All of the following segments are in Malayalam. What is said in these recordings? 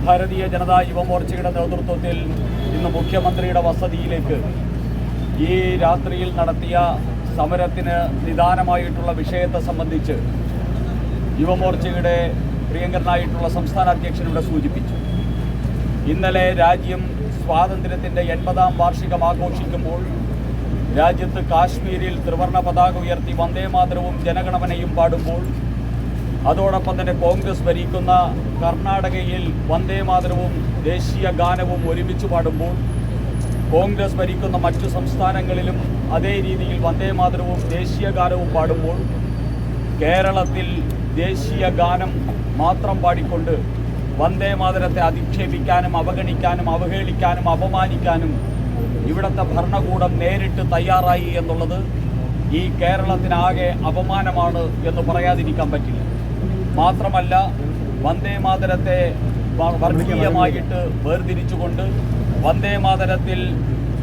ഭാരതീയ ജനതാ യുവമോർച്ചയുടെ നേതൃത്വത്തിൽ ഇന്ന് മുഖ്യമന്ത്രിയുടെ വസതിയിലേക്ക് ഈ രാത്രിയിൽ നടത്തിയ സമരത്തിന് നിദാനമായിട്ടുള്ള വിഷയത്തെ സംബന്ധിച്ച് യുവമോർച്ചയുടെ പ്രിയങ്കരനായിട്ടുള്ള സംസ്ഥാന അധ്യക്ഷൻ ഇവിടെ സൂചിപ്പിച്ചു. ഇന്നലെ രാജ്യം സ്വാതന്ത്ര്യത്തിൻ്റെ 80ാം വാർഷികം ആഘോഷിക്കുമ്പോൾ രാജ്യത്ത് കാശ്മീരിൽ ത്രിവർണ്ണ പതാക ഉയർത്തി വന്ദേമാതരവും ജനഗണമനയും പാടുമ്പോൾ, അതോടൊപ്പം തന്നെ കോൺഗ്രസ് ഭരിക്കുന്ന കർണാടകയിൽ വന്ദേമാതരവും ദേശീയ ഗാനവും ഒരുമിച്ച് പാടുമ്പോൾ, കോൺഗ്രസ് ഭരിക്കുന്ന മറ്റു സംസ്ഥാനങ്ങളിലും അതേ രീതിയിൽ വന്ദേമാതരവും ദേശീയ ഗാനവും പാടുമ്പോൾ, കേരളത്തിൽ ദേശീയ ഗാനം മാത്രം പാടിക്കൊണ്ട് വന്ദേമാതരത്തെ അധിക്ഷേപിക്കാനും അവഗണിക്കാനും അവഹേളിക്കാനും അപമാനിക്കാനും ഇവിടുത്തെ ഭരണകൂടം നേരിട്ട് തയ്യാറായി എന്നുള്ളത് ഈ കേരളത്തിനാകെ അപമാനമാണ് എന്ന് പറയാതിരിക്കാൻ പറ്റില്ല. മാത്രമല്ല, വന്ദേമാതരത്തെ വർഗീയമായിട്ട് വേർതിരിച്ചുകൊണ്ട് വന്ദേമാതരത്തിൽ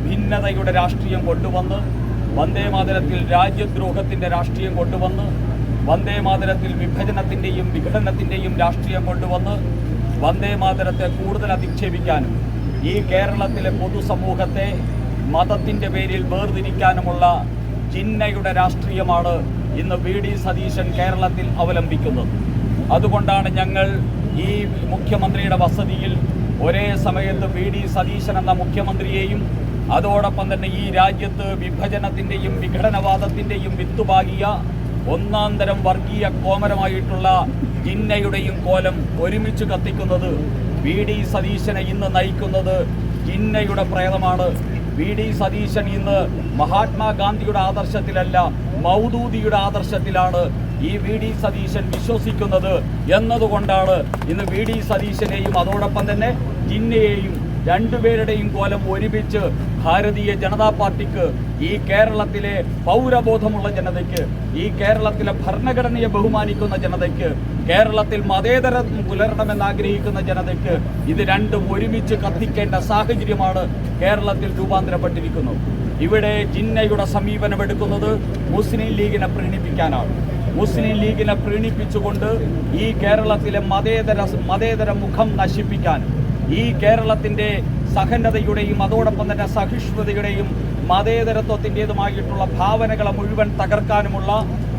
ഭിന്നതയുടെ രാഷ്ട്രീയം കൊണ്ടുവന്ന്, വന്ദേമാതരത്തിൽ രാജ്യദ്രോഹത്തിൻ്റെ രാഷ്ട്രീയം കൊണ്ടുവന്ന്, വന്ദേമാതരത്തിൽ വിഭജനത്തിൻ്റെയും വിഘടനത്തിൻ്റെയും രാഷ്ട്രീയം കൊണ്ടുവന്ന് വന്ദേമാതരത്തെ കൂടുതൽ അധിക്ഷേപിക്കാനും ഈ കേരളത്തിലെ പൊതുസമൂഹത്തെ മതത്തിൻ്റെ പേരിൽ വേർതിരിക്കാനുമുള്ള ചിഹ്നയുടെ രാഷ്ട്രീയമാണ് ഇന്ന് വി.ഡി. സതീശൻ കേരളത്തിൽ അവലംബിക്കുന്നത്. അതുകൊണ്ടാണ് ഞങ്ങൾ ഈ മുഖ്യമന്ത്രിയുടെ വസതിയിൽ ഒരേ സമയത്ത് വി.ഡി. സതീശൻ എന്ന മുഖ്യമന്ത്രിയെയും അതോടൊപ്പം തന്നെ ഈ രാജ്യത്ത് വിഭജനത്തിൻ്റെയും വിഘടനവാദത്തിൻ്റെയും വിത്തുപാകിയ ഒന്നാം തരം വർഗീയ കോമരമായിട്ടുള്ള ജിന്നയുടെയും കോലം ഒരുമിച്ച് കത്തിക്കുന്നത് വി.ഡി. സതീശനെ ഇന്ന് നയിക്കുന്നത് ജിന്നയുടെ പ്രേതമാണ്. വി.ഡി. സതീശൻ ഇന്ന് മഹാത്മാഗാന്ധിയുടെ ആദർശത്തിലല്ല, മൗദൂദിയുടെ ആദർശത്തിലാണ് ഈ വി.ഡി. സതീശൻ വിശ്വസിക്കുന്നത് എന്നതുകൊണ്ടാണ് ഇന്ന് വി.ഡി. സതീശനെയും അതോടൊപ്പം തന്നെ ജിന്നയെയും രണ്ടുപേരുടെയും കോലം ഒരുമിച്ച് ഭാരതീയ ജനതാ പാർട്ടിക്ക്, ഈ കേരളത്തിലെ പൗരബോധമുള്ള ജനതയ്ക്ക്, ഈ കേരളത്തിലെ ഭരണഘടനയെ ബഹുമാനിക്കുന്ന ജനതയ്ക്ക്, കേരളത്തിൽ മതേതരം പുലരണമെന്ന് ആഗ്രഹിക്കുന്ന ജനതയ്ക്ക് ഇത് രണ്ടും ഒരുമിച്ച് കത്തിക്കേണ്ട സാഹചര്യമാണ് കേരളത്തിൽ രൂപാന്തരപ്പെട്ടിരിക്കുന്നത്. ഇവിടെ ജിന്നയുടെ സമീപനമെടുക്കുന്നത് മുസ്ലിം ലീഗിനെ പ്രീണിപ്പിക്കാനാണ്. മുസ്ലിം ലീഗിനെ പ്രീണിപ്പിച്ചുകൊണ്ട് ഈ കേരളത്തിലെ മതേതര മുഖം നശിപ്പിക്കാൻ, ഈ കേരളത്തിൻ്റെ സഹനതയുടെയും അതോടൊപ്പം തന്നെ സഹിഷ്ണുതയുടെയും മതേതരത്വത്തിൻ്റെതുമായിട്ടുള്ള ഭാവനകളെ മുഴുവൻ തകർക്കാനുമുള്ള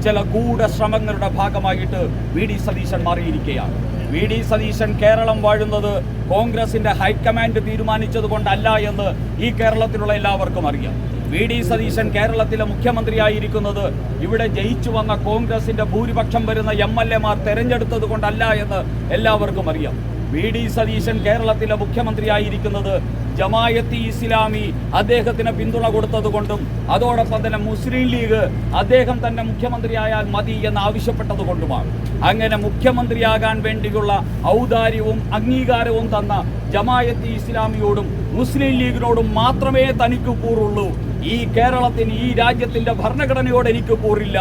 ചില ഗൂഢശ്രമങ്ങളുടെ ഭാഗമായിട്ട് വി.ഡി. സതീശൻ മാറിയിരിക്കുകയാണ്. വി.ഡി. സതീശൻ കേരളം വാഴുന്നത് കോൺഗ്രസിൻ്റെ ഹൈക്കമാൻഡ് തീരുമാനിച്ചതുകൊണ്ടല്ല എന്ന് ഈ കേരളത്തിലുള്ള എല്ലാവർക്കും അറിയാം. വി.ഡി. സതീശൻ കേരളത്തിലെ മുഖ്യമന്ത്രിയായിരിക്കുന്നത് ഇവിടെ ജയിച്ചു വന്ന കോൺഗ്രസിൻ്റെ ഭൂരിപക്ഷം വരുന്ന എം.എൽ.എമാർ തെരഞ്ഞെടുത്തത് കൊണ്ടല്ല എന്ന് എല്ലാവർക്കും അറിയാം. വി.ഡി. സതീശൻ കേരളത്തിലെ മുഖ്യമന്ത്രിയായിരിക്കുന്നത് ജമായത്ത് ഇസ്ലാമി അദ്ദേഹത്തിന് പിന്തുണ കൊടുത്തതുകൊണ്ടും അതോടൊപ്പം തന്നെ മുസ്ലിം ലീഗ് അദ്ദേഹം തന്നെ മുഖ്യമന്ത്രിയായാൽ മതി എന്ന് ആവശ്യപ്പെട്ടതുകൊണ്ടുമാണ്. അങ്ങനെ മുഖ്യമന്ത്രിയാകാൻ വേണ്ടിയുള്ള ഔദാര്യവും അംഗീകാരവും തന്ന ജമായത്ത് ഇസ്ലാമിയോടും മുസ്ലിം ലീഗിനോടും മാത്രമേ തനിക്ക് കൂറുള്ളൂ. ഈ കേരളത്തിന്, ഈ രാജ്യത്തിൻ്റെ ഭരണഘടനയോട് എനിക്ക് കൂറില്ല,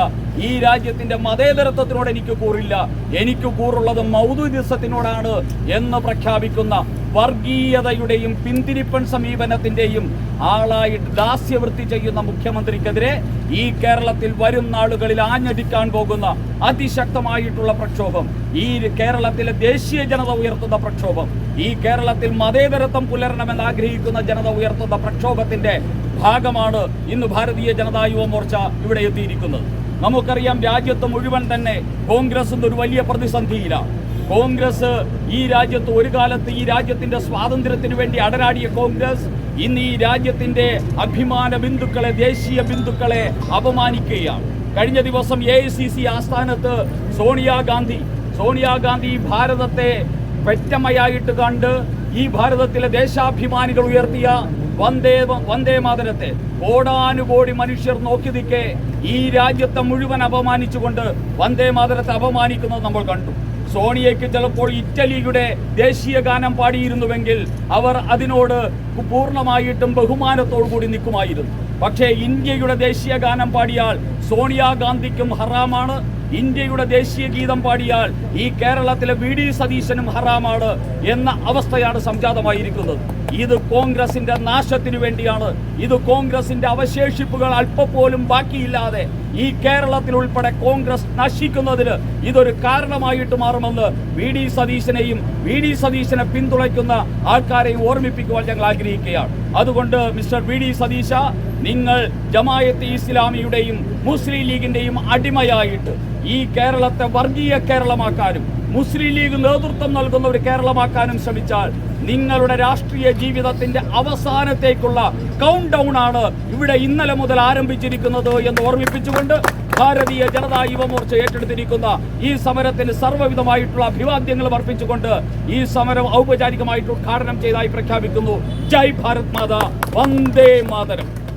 ഈ രാജ്യത്തിൻ്റെ മതേതരത്വത്തിനോട് എനിക്ക് കൂറില്ല, എനിക്ക് കൂറുള്ളത് മൗദൂദിസത്തിനോടാണ് എന്ന് പ്രഖ്യാപിക്കുന്ന വർഗീയതയുടെയും പിന്തിരിപ്പൻ സമീപനത്തിൻ്റെയും ആളായിട്ട് ദാസ്യവൃത്തി ചെയ്യുന്ന മുഖ്യമന്ത്രിക്കെതിരെ ഈ കേരളത്തിൽ വരും നാളുകളിൽ ആഞ്ഞടിക്കാൻ പോകുന്ന അതിശക്തമായിട്ടുള്ള പ്രക്ഷോഭം, ഈ കേരളത്തിലെ ദേശീയ ജനത ഉയർത്തുന്ന പ്രക്ഷോഭം, ഈ കേരളത്തിൽ മതേതരത്വം പുലരണമെന്ന് ആഗ്രഹിക്കുന്ന ജനത ഉയർത്തുന്ന പ്രക്ഷോഭത്തിൻ്റെ ഭാഗമാണ് ഇന്ന് ഭാരതീയ ജനതാ യുവമോർച്ച ഇവിടെ എത്തിയിരിക്കുന്നത്. നമുക്കറിയാം, രാജ്യത്ത് മുഴുവൻ തന്നെ കോൺഗ്രസ് ഒരു വലിയ പ്രതിസന്ധിയിലാണ്. കോൺഗ്രസ് ഈ രാജ്യത്ത് ഒരു കാലത്ത് ഈ രാജ്യത്തിൻ്റെ സ്വാതന്ത്ര്യത്തിന് വേണ്ടി അടരാടിയ കോൺഗ്രസ് ഇന്ന് ഈ രാജ്യത്തിൻ്റെ അഭിമാന ബിന്ദുക്കളെ, ദേശീയ ബിന്ദുക്കളെ അപമാനിക്കുകയാണ്. കഴിഞ്ഞ ദിവസം AICC ആസ്ഥാനത്ത് സോണിയാഗാന്ധി ഭാരതത്തെ പെറ്റമ്മയായിട്ട് കണ്ട് ഈ ഭാരതത്തിലെ ദേശാഭിമാനികൾ ഉയർത്തിയ വന്ദേമാതരത്തെ കോടാനുകോടി മനുഷ്യർ നോക്കി നിൽക്കെ ഈ രാജ്യത്തെ മുഴുവൻ അപമാനിച്ചുകൊണ്ട് വന്ദേമാതരത്തെ അപമാനിക്കുന്നത് നമ്മൾ കണ്ടു. സോണിയയ്ക്ക് ചിലപ്പോൾ ഇറ്റലിയുടെ ദേശീയ ഗാനം പാടിയിരുന്നുവെങ്കിൽ അവർ അതിനോട് പൂർണ്ണമായിട്ടും ബഹുമാനത്തോടു കൂടി നിൽക്കുമായിരുന്നു. പക്ഷേ ഇന്ത്യയുടെ ദേശീയ ഗാനം പാടിയാൽ സോണിയാഗാന്ധിക്കും ഹറാമാണ്, ഇന്ത്യയുടെ ദേശീയ ഗീതം പാടിയാൽ ഈ കേരളത്തിലെ വി.ഡി. സതീശനും ഹറാമാണ് എന്ന അവസ്ഥയാണ് സംജാതമായിരിക്കുന്നത്. ഇത് കോൺഗ്രസിന്റെ നാശത്തിനു വേണ്ടിയാണ്. ഇത് കോൺഗ്രസിന്റെ അവശേഷിപ്പുകൾ അല്പം പോലും ബാക്കിയില്ലാതെ ഈ കേരളത്തിൽ ഉൾപ്പെടെ കോൺഗ്രസ് നശിക്കുന്നതിന് ഇതൊരു കാരണമായിട്ട് മാറുമെന്ന് വി.ഡി. സതീശനെയും വി.ഡി. സതീശനെ പിന്തുണയ്ക്കുന്ന ആൾക്കാരെയും ഓർമ്മിപ്പിക്കുവാൻ ഞങ്ങൾ ആഗ്രഹിക്കുകയാണ്. അതുകൊണ്ട് മിസ്റ്റർ വി.ഡി. സതീശ, നിങ്ങൾ ജമായത്തെ ഇസ്ലാമിയുടെയും മുസ്ലിം ലീഗിന്റെയും അടിമയായിട്ട് ഈ കേരളത്തെ വർഗീയ കേരളമാക്കാനും മുസ്ലിം ലീഗ് നേതൃത്വം നൽകുന്ന ഒരു കേരളമാക്കാനും ശ്രമിച്ചാൽ നിങ്ങളുടെ രാഷ്ട്രീയ ജീവിതത്തിന്റെ അവസാനത്തേക്കുള്ള കൗണ്ട് ഡൗൺ ആണ് ഇവിടെ ഇന്നലെ മുതൽ ആരംഭിച്ചിരിക്കുന്നത് എന്ന് ഓർമ്മിപ്പിച്ചുകൊണ്ട് ഭാരതീയ ജനതാ യുവമോർച്ച ഏറ്റെടുത്തിരിക്കുന്ന ഈ സമരത്തിന് സർവ്വവിധമായിട്ടുള്ള അഭിവാദ്യങ്ങൾ അർപ്പിച്ചുകൊണ്ട് ഈ സമരം ഔപചാരികമായിട്ട് ഉദ്ഘാടനം ചെയ്തതായി പ്രഖ്യാപിക്കുന്നു. ജയ് ഭാരത് മാതാ, വന്ദേ മാതരം.